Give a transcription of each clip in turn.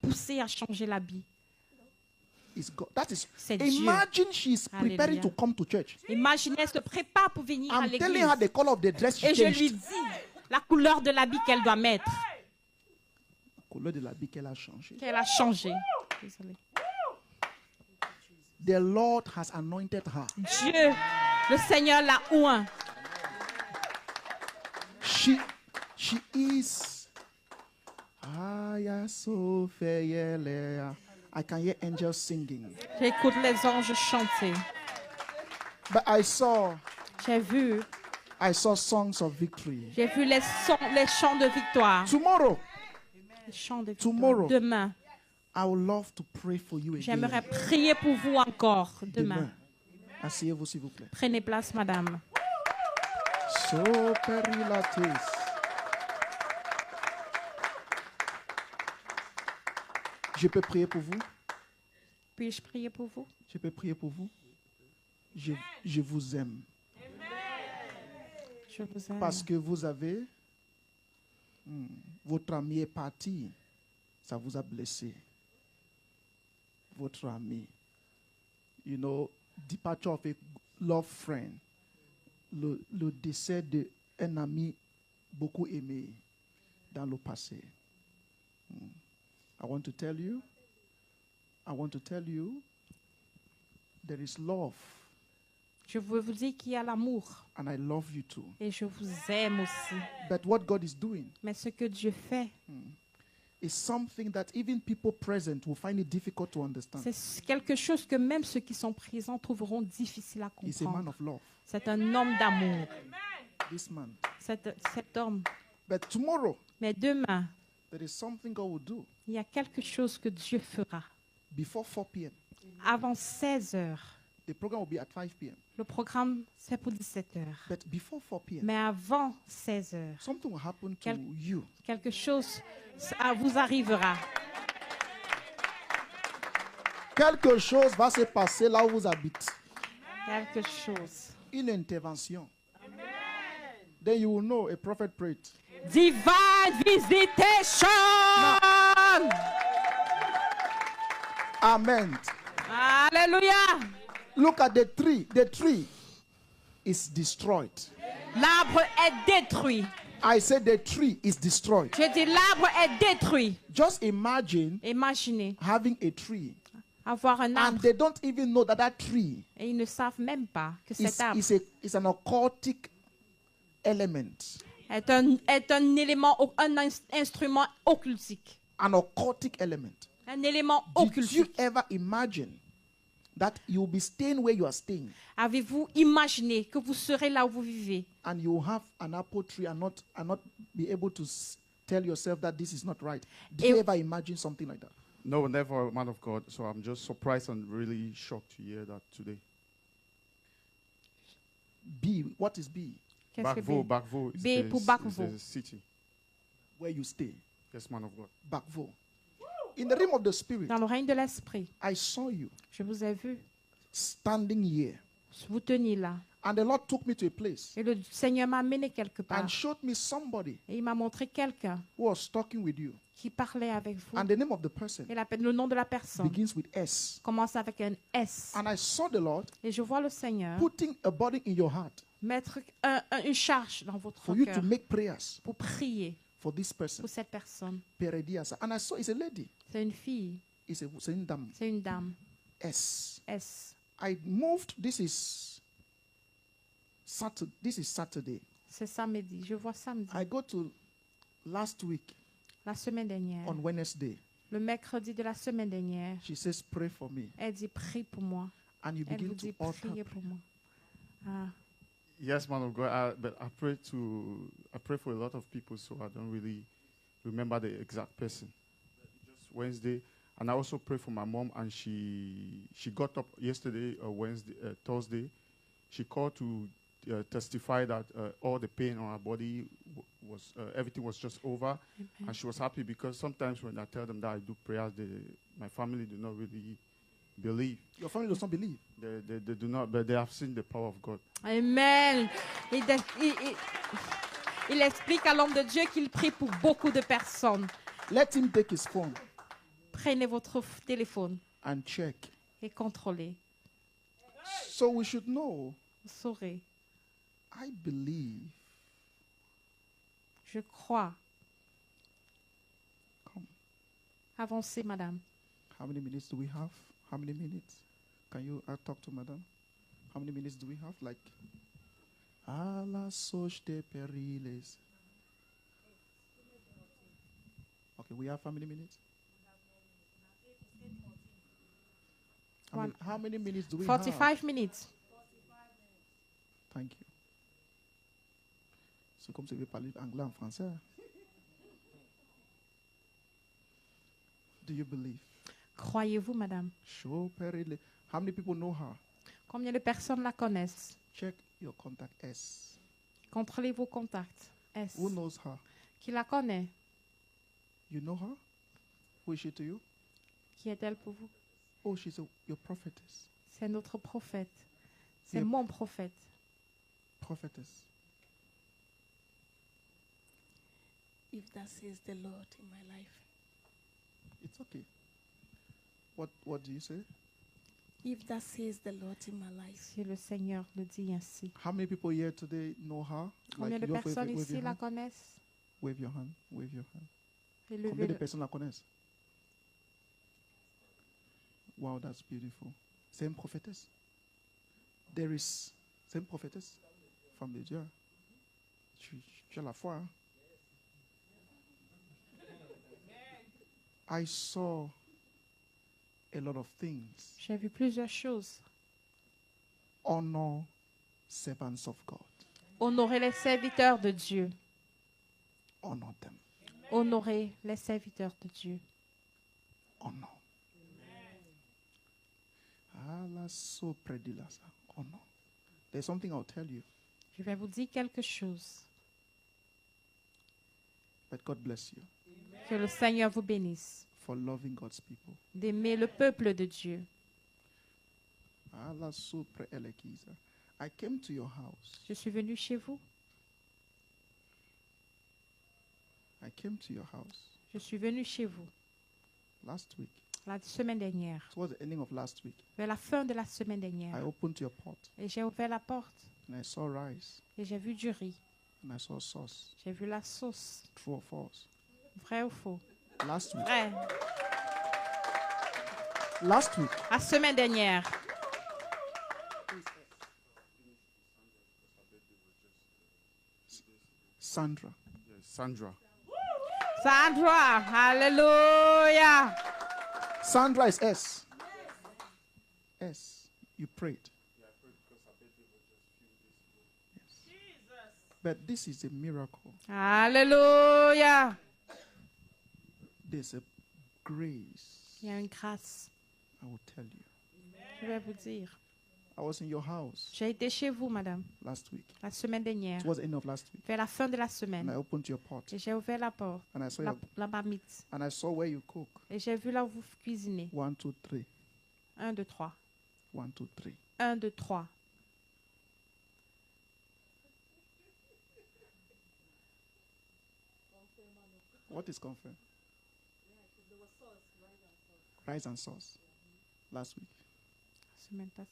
poussé à changer l'habit. C'est Dieu. Imagine she's preparing to come to church. Imaginez, elle se prépare pour venir à I'm telling l'église. her the color of the dress she Et je lui changed. dis la couleur de l'habit qu'elle doit mettre. La couleur de l'habit qu'elle a changé. Qu'elle a changé. Désolée. The Lord has anointed her. Dieu, le Seigneur l'a oint. She is. I can hear angels singing. J'écoute les anges chanter. But J'ai vu songs of victory. les chants de victoire. Tomorrow, Les chants de victoire. Tomorrow. Demain, I would love to pray for you again. j'aimerais prier pour vous encore. Demain. Asseyez-vous, s'il vous plaît. Prenez place, madame. So perilates. Je peux prier pour vous? Puis-je prier pour vous? Je peux prier pour vous? Je vous aime. Je vous aime. Parce que vous avez... votre ami est parti. Ça vous a blessé. Votre ami. You know, departure of a love friend. Le décès d'un ami beaucoup aimé dans le passé. I want to tell you, there is love. Je veux vous dire qu'il y a l'amour. And I love you too. Et je vous aime aussi. But what God is doing Mais ce que Dieu fait, is something that even people present will find it difficult to understand. c'est quelque chose que même ceux qui sont présents trouveront difficile à He's a man comprendre. of love. C'est un homme d'amour. This man. Cet homme. But tomorrow, Mais demain, there is something God will do. il y a quelque chose que Dieu fera. Before 4 p.m. Avant 16 heures. The program will be at 5 p.m. Le programme, c'est pour 17 heures. But before 4 p.m., Mais avant 16 heures, something will happen to you. quelque chose vous arrivera. Quelque chose va se passer là où vous habitez. Quelque chose. Une intervention. Then you will know a prophet prayed. Divine visitation. Amen. Alléluia. Look at the tree. The tree is destroyed. L'arbre est détruit. I said the tree is destroyed. Je dis l'arbre est détruit. Just imagine Imaginez having a tree. avoir un And arbre they don't even know that that tree et ils ne savent même pas que cet arbre is an occultic element. est un élément, un instrument occultique. An occultic element. Un élément Did you occultique. ever imagine that you'll be staying where you are staying Avez-vous imaginé que vous serez là où vous vivez and you'll have an apple tree and not be able to tell yourself that this is not right? Did you ever imagine something like that? No, never, man of God. So I'm just surprised and really shocked to hear that today. B, what is B? Qu'est-ce que Bakvo is B pour Bakvo. the city. Where you stay. Yes, man of God. Bakvo. In the realm of the spirit, Dans le règne de l'esprit, I saw you je vous ai vu. standing here. Vous teniez là. And the Lord took me to a place Et le Seigneur m'a amené quelque part. and showed me somebody Et il m'a montré quelqu'un who was talking with you. qui parlait avec vous. And the name of the person Et le nom de la personne begins with S. commence avec un S. And I saw the Lord Et je vois le Seigneur putting a burden in your heart mettre une charge dans votre for you cœur to make prayers pour prier for this person. pour cette personne. Perediasa. And I saw it's a lady. C'est une fille, C'est une dame. c'est une dame. S. S. I moved. This is Saturday. C'est samedi. Je vois samedi. I go to last week La semaine dernière. on Wednesday. Le mercredi de la semaine dernière. She says, pray for me. Elle dit prie pour moi. And you Elle begin vous to dit alter. priez pour moi. Ah. Yes, man of God. But I pray for a lot of people, so I don't really remember the exact person. Just Wednesday, and I also pray for my mom, and she got up yesterday, Thursday. She called to testify that all the pain on her body was everything was just over, and she was happy because sometimes when I tell them that I do prayers, my family do not really believe. Your family does not believe. They do not, but they have seen the power of God. Amen. Il explique à l'homme de Dieu qu'il prie pour beaucoup de personnes. Let him take his phone Prenez votre téléphone and check. et contrôlez. So we should know. Vous saurez. I believe. Je crois. Come. Avancez, madame. How many minutes do we have? How many minutes? Can you talk to madam? How many minutes do we have? Like, a la soche de periles. Okay, we have how many minutes? How many minutes do we have? 45 minutes. Thank you. C'est comme si vous parlez anglais en français. Do you believe? Croyez-vous, madame? Show Perile. How many people know her? Combien de personnes la connaissent? Check your contact S. Contrôlez vos contacts. S. Who knows her? Qui la connaît? You know her? Who is she to you? Qui est-elle pour vous? Oh, she's your prophetess. C'est notre prophète. C'est Yep. mon prophète. Prophetess. If that says the Lord in my life. It's okay. What do you say? If that says the Lord in my life. Si le Seigneur le dit ainsi. How many people here today know her? Combien de you have personnes wave ici your la hand. connaissent? Wave your hand. Wave your hand. Élevez Combien de le- personnes la connaissent? Wow, that's beautiful. Same prophetess. There is same prophetess. Femme de Dieu. Tu as la foi. Hein? I saw a lot of things. J'ai vu plusieurs choses. Honor servants of God. Honorez les serviteurs de Dieu. Honor them. Honorez les serviteurs de Dieu. Honor. Allah so predilasa. Honor. There's something I'll tell you, Je vais vous dire quelque chose. but God bless you Que le Seigneur vous bénisse. for loving God's people. D'aimer le peuple de Dieu. Allah so pre-elekiza. I came to your house. Je suis venue chez vous. I came to your house Je suis venue chez vous last week. la semaine dernière. Towards the ending of last week, Vers la fin de la semaine I dernière. opened your pot Et j'ai ouvert la porte. and I saw rice Et j'ai vu du riz. and I saw sauce. J'ai vu la sauce. True or false? Vrai ou faux? Last week. Vrai. Last week. La semaine dernière. Sandra. Yes, Sandra. Sandra. Alléluia. Sandra is S. S. You prayed. Yes. But this is a miracle. Alléluia. There's a grace. Il y a une grâce. I will tell you. Je vais vous dire. I was in your house J'ai été chez vous, madame, last week. la semaine dernière. Towards the end of last week. Vers la fin de la And I semaine. opened your pot. Et j'ai ouvert la porte. And I saw La marmite. and I saw where you cook. Et j'ai vu là où vous cuisinez. 1, 2, 3. 1, 2, 3. 1, 2, 3. 1, 2, 3. What is confirmed? Rice and sauce. Last week. Semaine passée.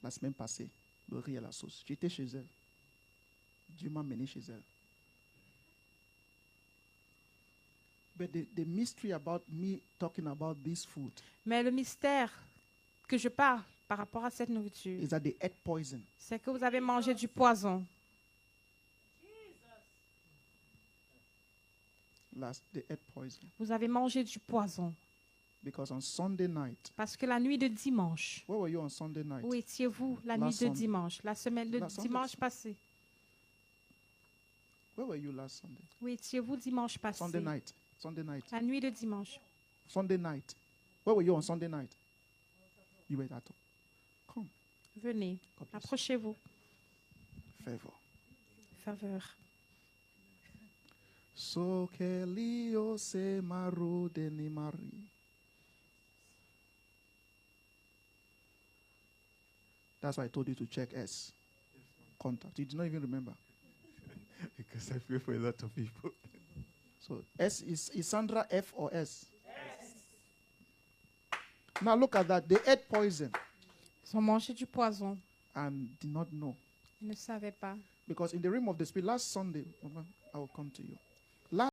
La semaine passée, le riz et la sauce. J'étais chez elle. Dieu m'a mené chez elle. But the mystery about me talking about this food Mais le mystère que je parle par rapport à cette nourriture, is that they ate poison. c'est que vous avez mangé du poison. They ate poison. Vous avez mangé du poison. Because on Sunday night, Parce que la nuit de dimanche, where were you on Sunday night? où étiez-vous la nuit Last de Sunday. dimanche, la semaine de Last Sunday. dimanche passé? Where were you last Sunday? Où étiez-vous dimanche passé? Sunday night. Sunday night. La nuit de dimanche. Sunday night. Where were you on Sunday night? You were at home. Come. Venez, God bless you. approchez-vous. Favor. Faveur. So kelio se maru de ni mari. That's why I told you to check S. Contact. You did not even remember. Because I pray for a lot of people. So S is Sandra F or S? Now look at that. They ate poison Ils ont mangé du poison. and did not know. Ils ne savaient pas. Because in the realm of the spirit, last Sunday, I will come to you.